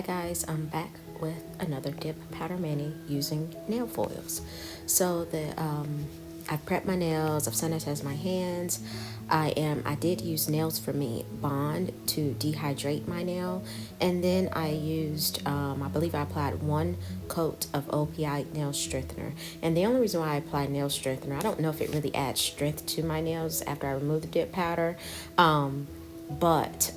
Hi guys, I'm back with another dip powder mani using nail foils. So I've prepped my nails, I've sanitized my hands. I did use Nails for Me Bond to dehydrate my nail, and then I used I believe I applied one coat of OPI Nail Strengthener. And the only reason why I applied nail strengthener, I don't know if it really adds strength to my nails after I remove the dip powder. But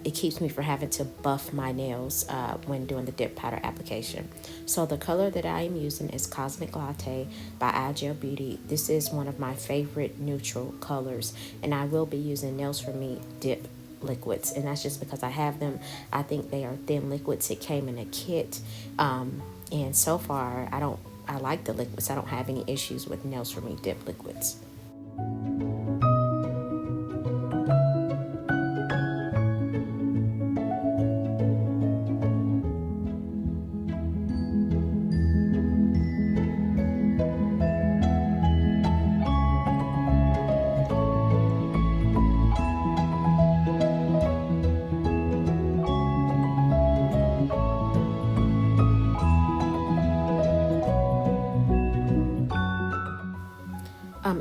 it keeps me from having to buff my nails when doing the dip powder application. So the color that I am using is Cosmic Latte by IGL Beauty. This is one of my favorite neutral colors, and I will be using Nails for Me dip liquids, and that's just because I have them. I think they are thin liquids. It came in a kit, and so far I like the liquids. I don't have any issues with Nails for Me dip liquids.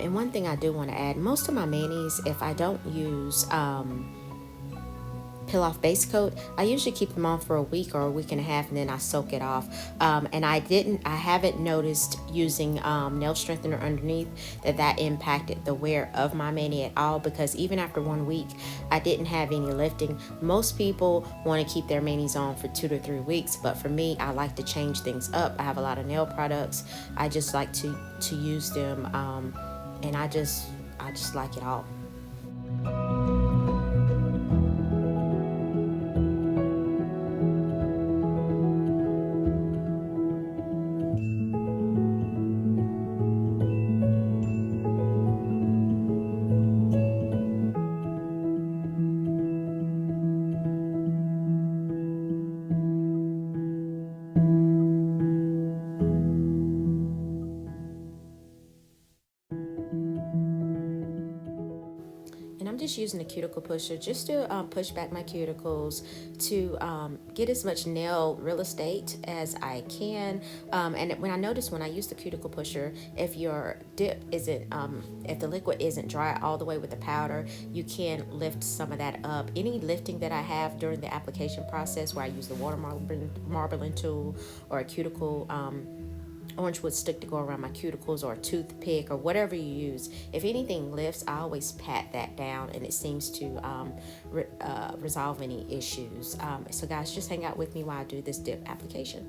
And one thing I do want to add, most of my manis, if I don't use peel off base coat, I usually keep them on for a week or a week and a half, and then I soak it off. And I haven't noticed using nail strengthener underneath that impacted the wear of my mani at all, because even after 1 week, I didn't have any lifting. Most people want to keep their manis on for 2 to 3 weeks, but for me, I like to change things up. I have a lot of nail products. I just like to use them, and I just like it all. And I'm just using a cuticle pusher just to push back my cuticles to get as much nail real estate as I can. And when I notice when I use the cuticle pusher, if your dip isn't, if the liquid isn't dry all the way with the powder, you can lift some of that up. Any lifting that I have during the application process, where I use the water marbling tool or a cuticle orange wood stick to go around my cuticles, or a toothpick, or whatever you use, if anything lifts, I always pat that down, and it seems to resolve any issues. So guys, just hang out with me while I do this dip application.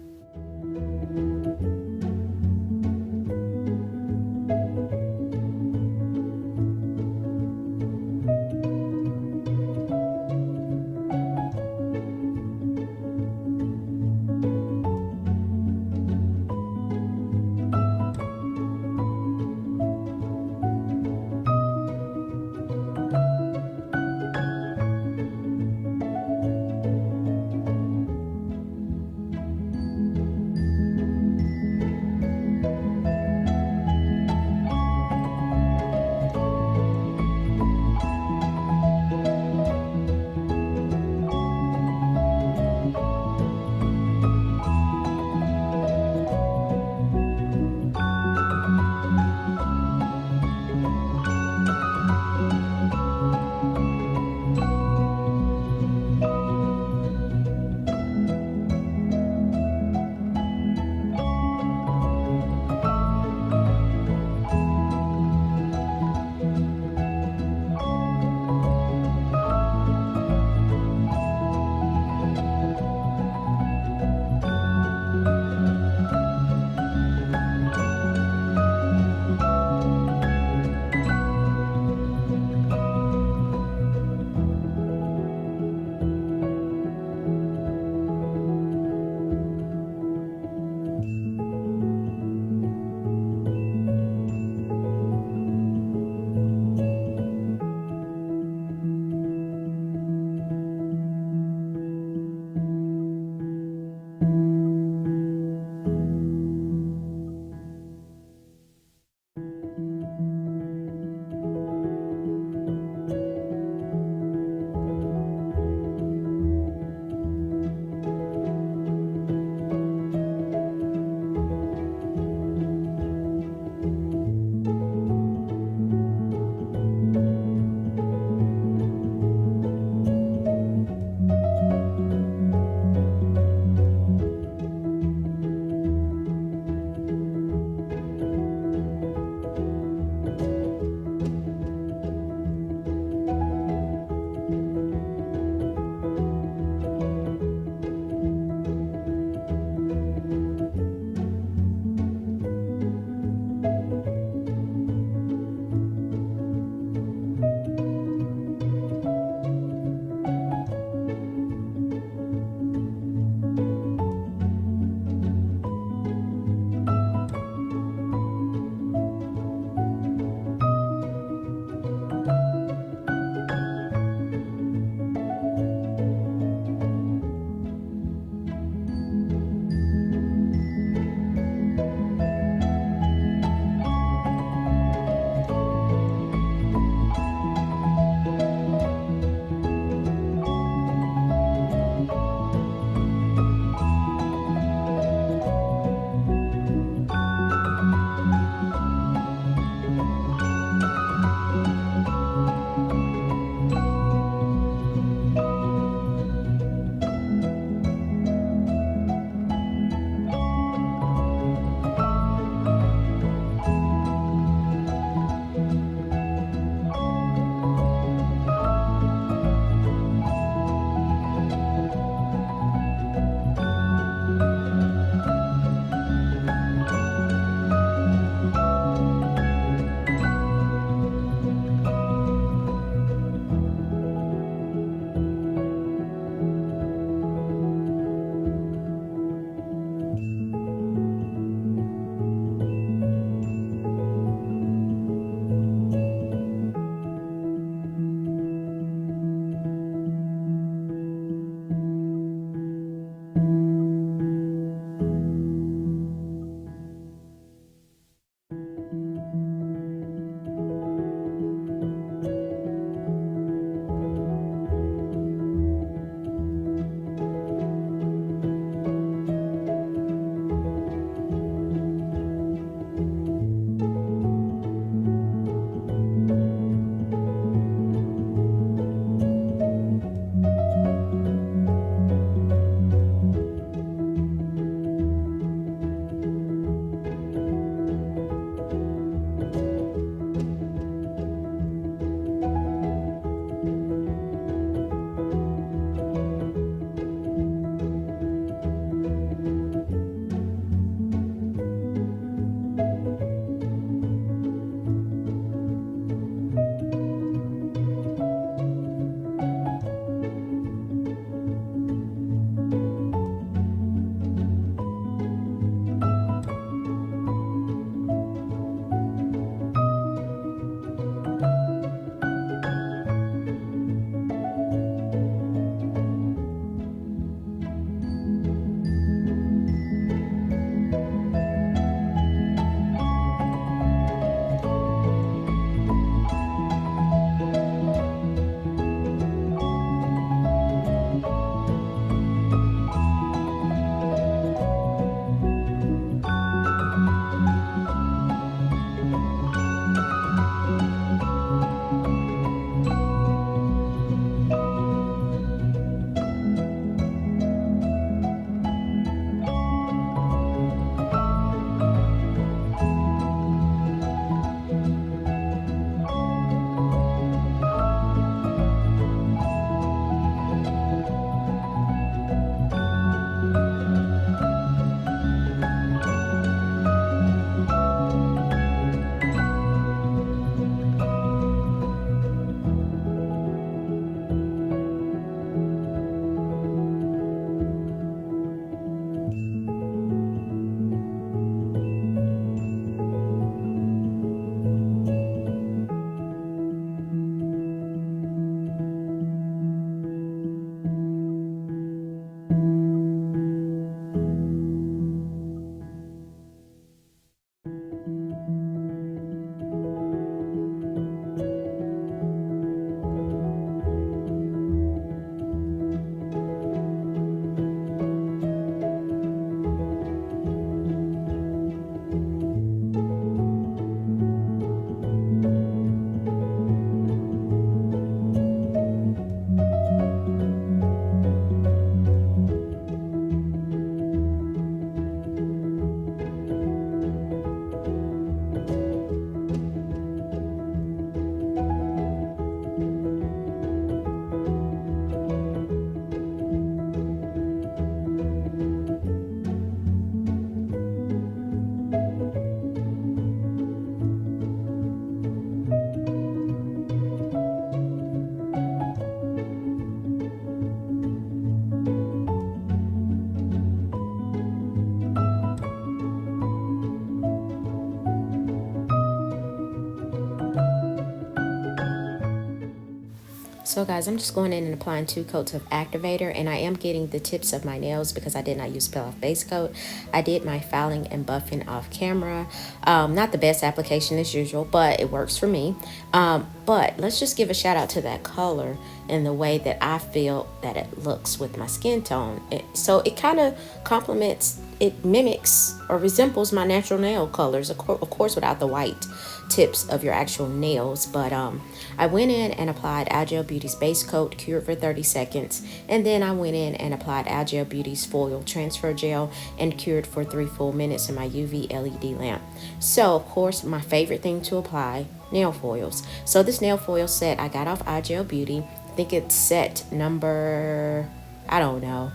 So guys, I'm just going in and applying 2 coats of activator, and I am getting the tips of my nails because I did not use peel off base coat. I did my filing and buffing off camera. Not the best application as usual, but it works for me. But let's just give a shout out to that color and the way that I feel that it looks with my skin tone. So it kind of complements, it mimics or resembles my natural nail colors, of course without the white tips of your actual nails. But I went in and applied Algel Beauty's base coat, cured for 30 seconds, and then I went in and applied Algel Beauty's foil transfer gel and cured for 3 full minutes in my UV LED lamp. So of course my favorite thing to apply, nail foils. So this nail foil set I got off Algel Beauty. I think it's set number, I don't know,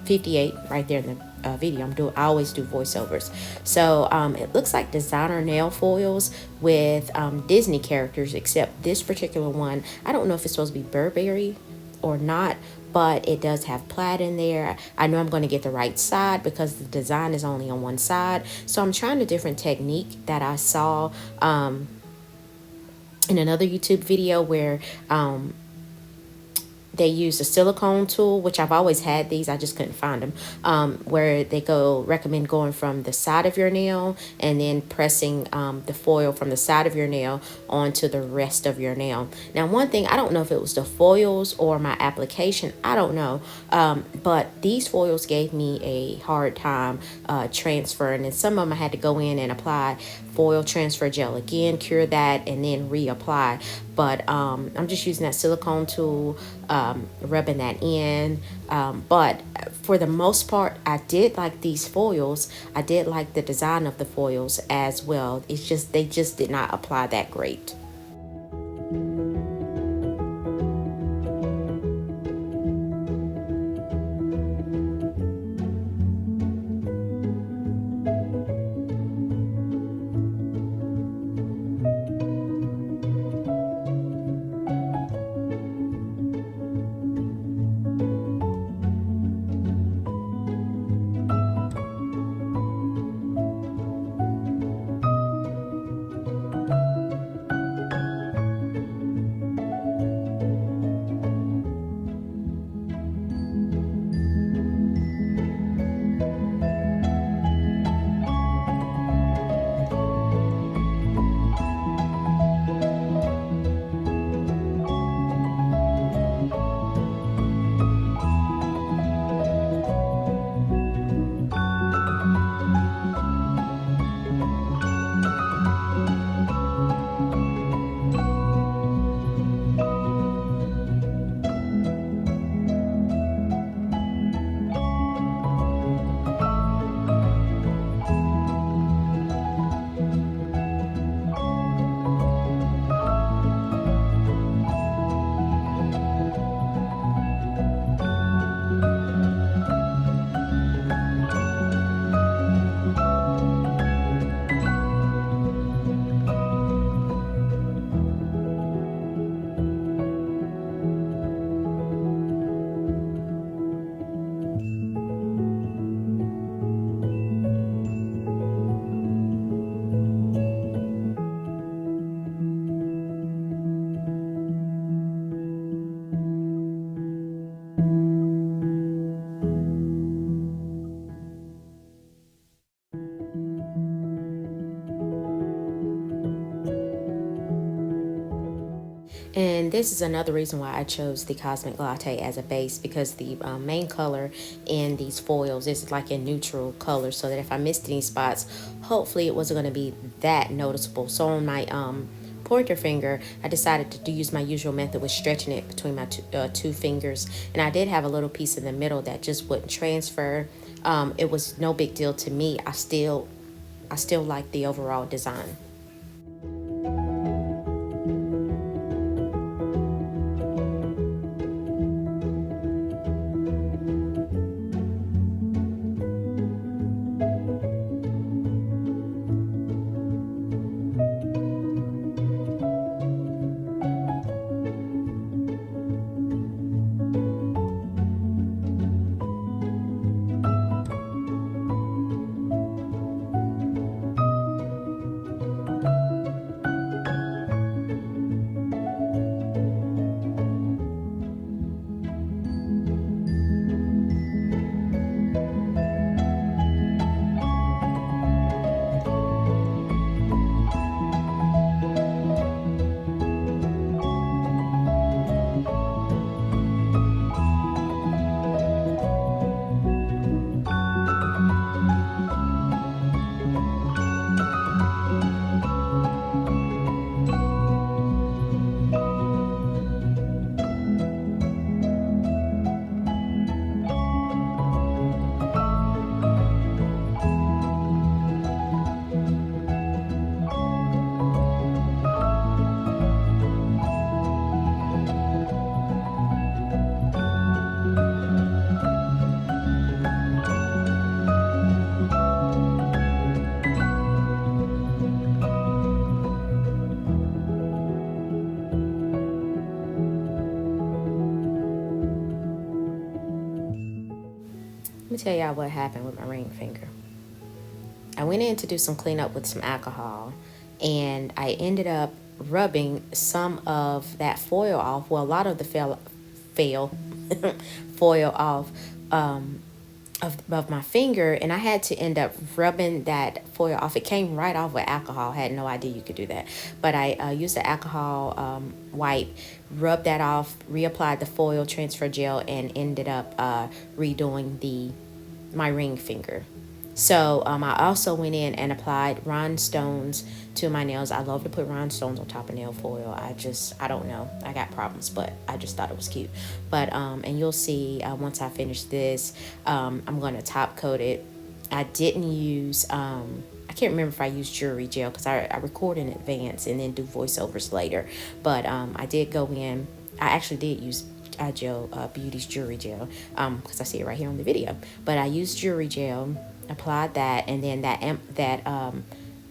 58 right there in the video. I always do voiceovers. So it looks like designer nail foils with Disney characters, except this particular one, I don't know if it's supposed to be Burberry or not, but it does have plaid in there. I know I'm going to get the right side because the design is only on one side. So I'm trying a different technique that I saw in another YouTube video where they use a silicone tool, which I've always had these, I just couldn't find them, where they recommend going from the side of your nail and then pressing the foil from the side of your nail onto the rest of your nail. Now, one thing, I don't know if it was the foils or my application, I don't know, but these foils gave me a hard time transferring, and some of them I had to go in and apply foil transfer gel again, cure that, and then reapply. But I'm just using that silicone tool, rubbing that in. But for the most part, I did like these foils. I did like the design of the foils as well. It's just, they just did not apply that great. And this is another reason why I chose the Cosmic Latte as a base, because the main color in these foils is like a neutral color, so that if I missed any spots, hopefully it wasn't going to be that noticeable. So on my pointer finger, I decided to use my usual method with stretching it between my two fingers, and I did have a little piece in the middle that just wouldn't transfer. It was no big deal to me. I still like the overall design. tell y'all what happened with my ring finger. I went in to do some cleanup with some alcohol, and I ended up rubbing some of that foil off. Well, a lot of the foil off of my finger, and I had to end up rubbing that foil off. It came right off with alcohol. I had no idea you could do that, but I used the alcohol wipe, rubbed that off, reapplied the foil transfer gel, and ended up redoing my ring finger. So I also went in and applied rhinestones to my nails. I love to put rhinestones on top of nail foil. I don't know. I got problems, but I just thought it was cute. But and you'll see once I finish this, I'm going to top coat it. I didn't use, I can't remember if I used jewelry gel because I record in advance and then do voiceovers later. But I did go in. I actually did use Beauty's jewelry gel because I see it right here on the video. But I used jewelry gel, applied that, and then that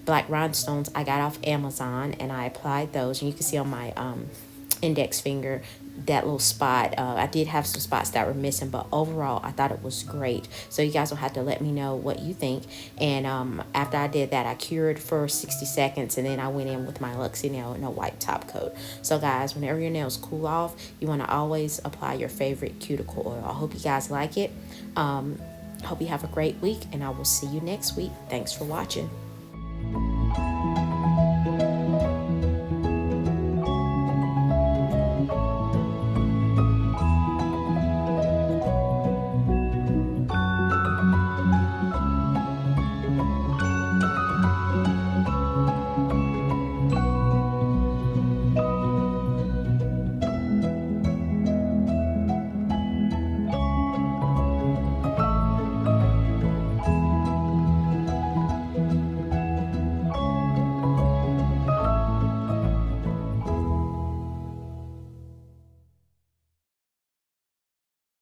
black rhinestones I got off Amazon, and I applied those. And you can see on my index finger that little spot. I did have some spots that were missing, but overall I thought it was great. So you guys will have to let me know what you think. And after I did that, I cured for 60 seconds, and then I went in with my Luxie nail and a white top coat. So guys, whenever your nails cool off, you want to always apply your favorite cuticle oil. I hope you guys like it. Hope you have a great week, and I will see you next week. Thanks for watching.